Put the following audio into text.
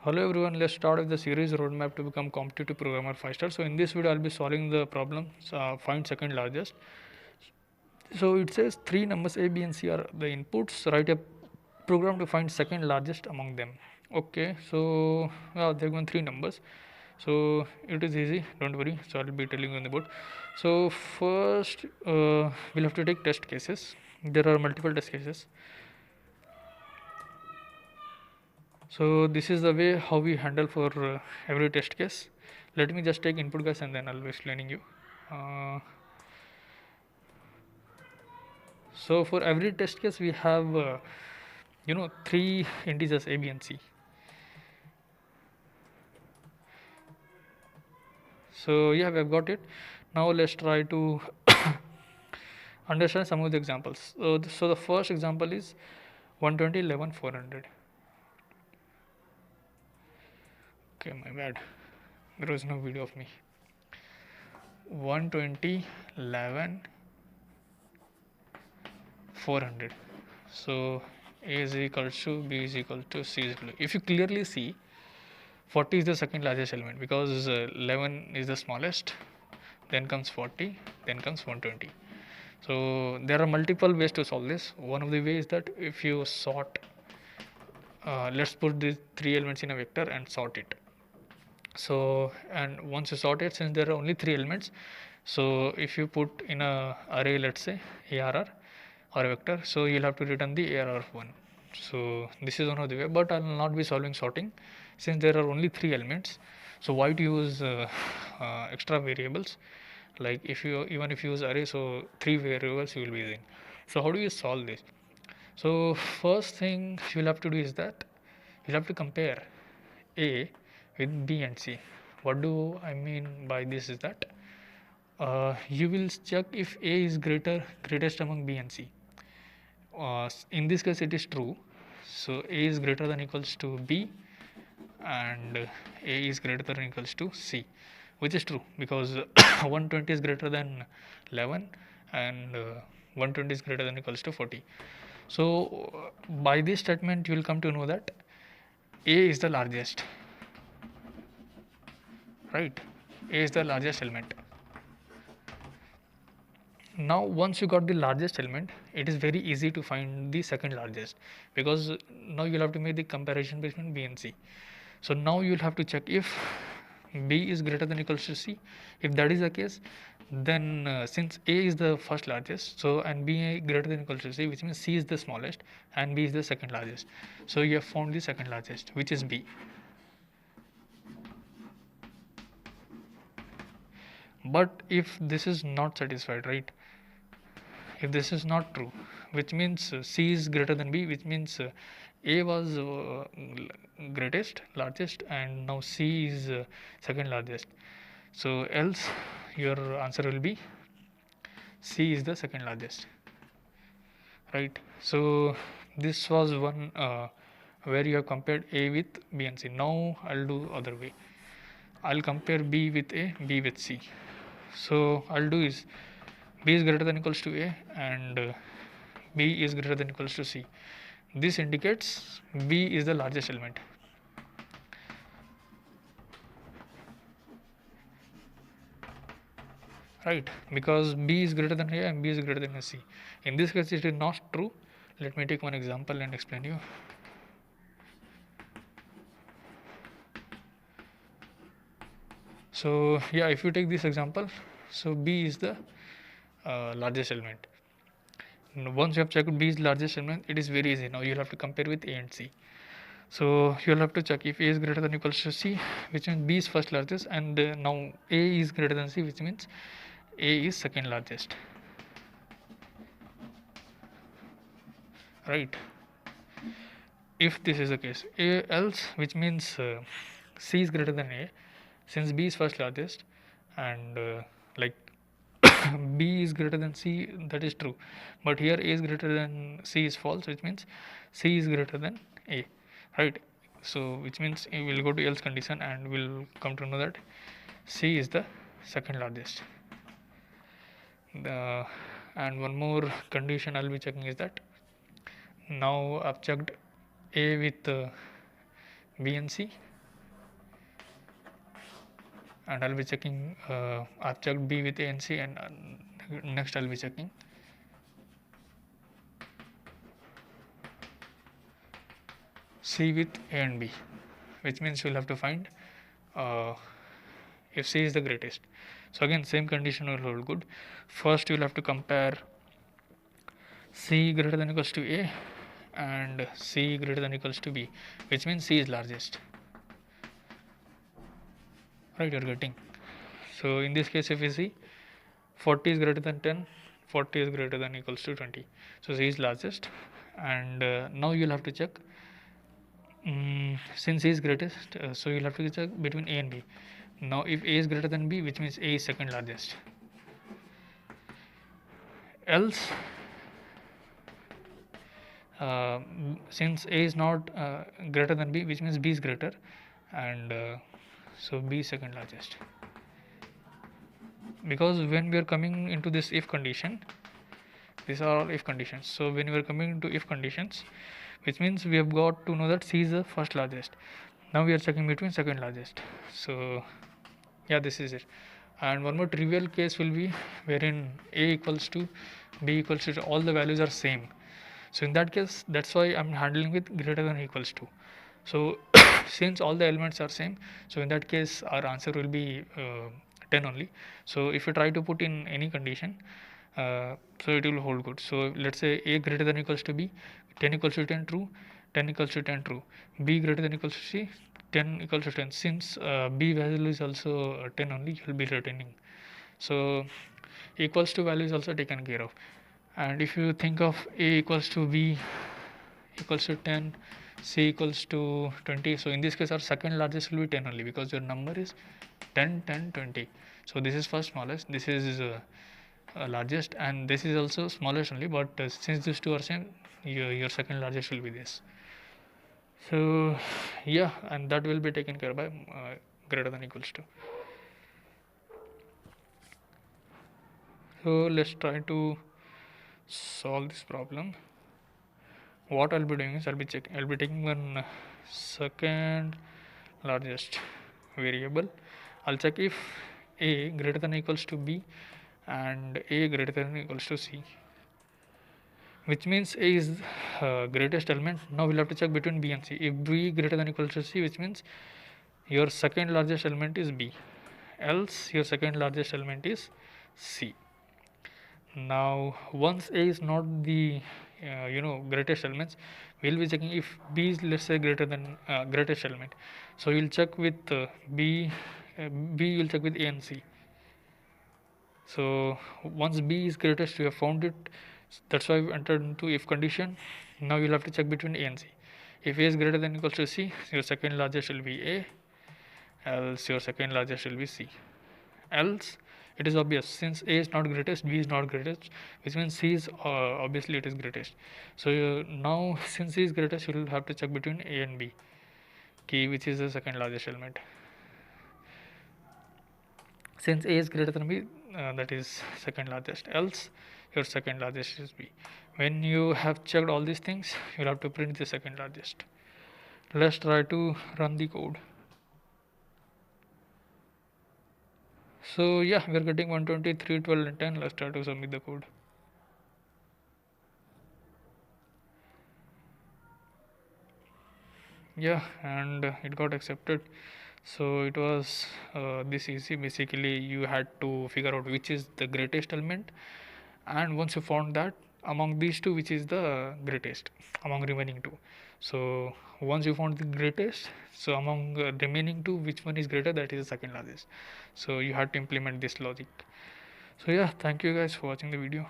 Hello everyone, let's start with the series roadmap to become competitive programmer faster. So in this video I'll be solving the problem find second largest. So it says three numbers A, B and C are the inputs. Write a program to find second largest among them. Okay, so they're given three numbers. So it is easy, don't worry. So I'll be telling you on the board. So first we'll have to take test cases. There are multiple test cases. So this is the way how we handle for every test case. Let me just take input guys and then I'll be explaining you. Uh, so for every test case we have three integers A, B and C. So yeah, we have got it. Now let's try to understand some of the examples. So the first example is 120, 11, 400. Okay, my bad. There was no video of me. 120, 11, 400. So A is equal to B is equal to C is equal to. If you clearly see, 40 is the second largest element because 11 is the smallest, then comes 40, then comes 120. So there are multiple ways to solve this. One of the ways is that if you sort, let's put these three elements in a vector and sort it. So and once you sort it, since there are only three elements, so if you put in a array, let's say ARR or a vector, so you'll have to return the ARR of 1. So this is one of the way, but I'll not be solving sorting since there are only three elements. So why to use extra variables? Like if you even if you use array, so three variables you will be using. So how do you solve this? So first thing you'll have to do is that you'll have to compare A with B and C. What do I mean by this is that you will check if A is greatest among B and C. In this case it is true, so A is greater than equals to B and A is greater than equals to C, which is true because 120 is greater than 11 and 120 is greater than equals to 40. So by this statement you will come to know that A is the largest, right? A is the largest element. Now once you got the largest element, it is very easy to find the second largest because now you'll have to make the comparison between B and C. So now you'll have to check if B is greater than equals to C. If that is the case, then since A is the first largest, so and B greater than equals to C, which means C is the smallest and B is the second largest. So you have found the second largest, which is B. But if this is not satisfied, right? If this is not true, which means C is greater than B, which means A was greatest, largest, and now C is second largest. So else your answer will be C is the second largest, right? So this was one where you have compared A with B and C. Now I'll do other way. I'll compare B with A, B with C. So I'll do is B is greater than equals to A and B is greater than equals to C. This indicates B is the largest element. Right, because B is greater than A and B is greater than C. In this case, it is not true. Let me take one example and explain you. So yeah, if you take this example, so B is the largest element. Once you have checked B is largest element, it is very easy. Now you'll have to compare with A and C. So you'll have to check if A is greater than equals to C, which means B is first largest, and now A is greater than C, which means A is second largest. Right? If this is the case, else, which means C is greater than A, since B is first largest, and like B is greater than C, that is true, but here A is greater than C is false, which means C is greater than A, right? So which means we will go to else condition and we'll come to know that C is the second largest. And one more condition I'll be checking is that now I've checked A with B and C. and I'll be checking. I've checked B with A and C, and next I'll be checking C with A and B, which means you'll have to find uh, if C is the greatest. So again, same condition will hold good. First, you'll have to compare C greater than equals to A and C greater than equals to B, which means C is largest. Right, you're getting. So in this case, if you see 40 is greater than 10, 40 is greater than equals to 20. So C is largest, and now you'll have to check. Since A is greatest, so you'll have to check between A and B. Now, if A is greater than B, which means A is second largest. Else, since A is not greater than B, which means B is greater, and so B is second largest. Because when we are coming into this if condition, these are all if conditions. So when we are coming into if conditions, which means we have got to know that C is the first largest. Now we are checking between second largest. So yeah, this is it. And one more trivial case will be wherein A equals to B equals to, all the values are same. So in that case, that's why I'm handling with greater than or equals to. So since all the elements are same, so in that case our answer will be 10 only. So if you try to put in any condition, so it will hold good. So let's say A greater than or equals to B, 10 equals to 10 true, 10 equals to 10 true. B greater than or equals to C, 10 equals to 10. Since B value is also 10 only, you will be retaining. So equals to value is also taken care of. And if you think of A equals to B equals to 10, C equals to 20, so in this case our second largest will be 10 only, because your number is 10, 10, 20. So this is first smallest, this is largest, and this is also smallest only, but since these two are same, your second largest will be this. So yeah, and that will be taken care by greater than equals to. So let's try to solve this problem. What I'll be doing is I'll be taking one second largest variable. I'll check if A greater than equals to B and A greater than equals to C, which means A is greatest element. Now we'll have to check between B and C. If B greater than equals to C, which means your second largest element is B, else your second largest element is C. Now once A is not the greatest elements, we'll be checking if B is, let's say, greater than greatest element. So you'll check with B you'll check with A and C. So once B is greatest, you have found it. That's why we entered into if condition. Now you'll have to check between A and C. If A is greater than equals to C, your second largest will be A, else your second largest will be C. Else it is obvious, since A is not greatest, B is not greatest, which means C is obviously it is greatest. So now since C is greatest, you will have to check between A and B, key, which is the second largest element. Since A is greater than B, that is second largest, else your second largest is B. When you have checked all these things, you will have to print the second largest. Let's try to run the code. So yeah, we are getting 123, 12 and 10. Let's try to submit the code. Yeah, and it got accepted. So it was this easy. Basically you had to figure out which is the greatest element, and once you found that, among these two, which is the greatest among remaining two. So once you found the greatest, so among remaining two, which one is greater, that is the second largest. So you had to implement this logic. So yeah, thank you guys for watching the video.